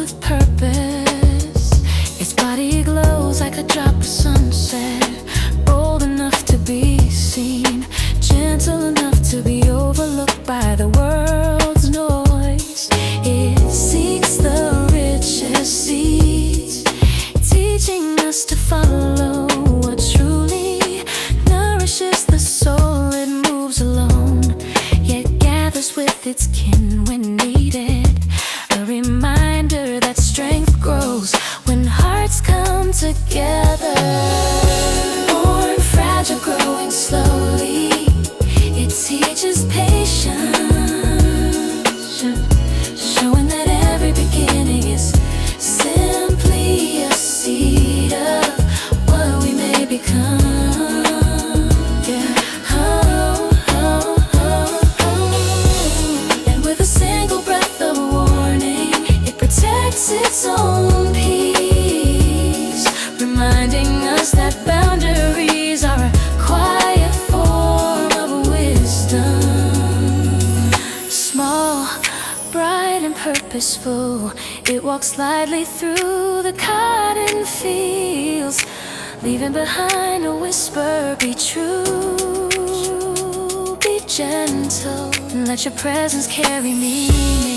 with purpose. Its body glows like a drop of sunset, bold enough to be seen, gentle enough to be overlooked by the world's noise. It seeks the richest seeds, teaching us to follow what truly nourishes the soul. It moves alone, yet gathers with its kin when needed. A reminder that strength grows when hearts come together. Born fragile, growing slowly, it teaches patience, showing that every beginning is simply a seed of what we may become. Yeah. And with a single breath of warning, it protects its own peace, reminding us that boundaries are a quiet form of wisdom. Small, bright and purposeful, it walks lightly through the cotton fields, leaving behind a whisper. Be true, be gentle, and let your presence carry meaning.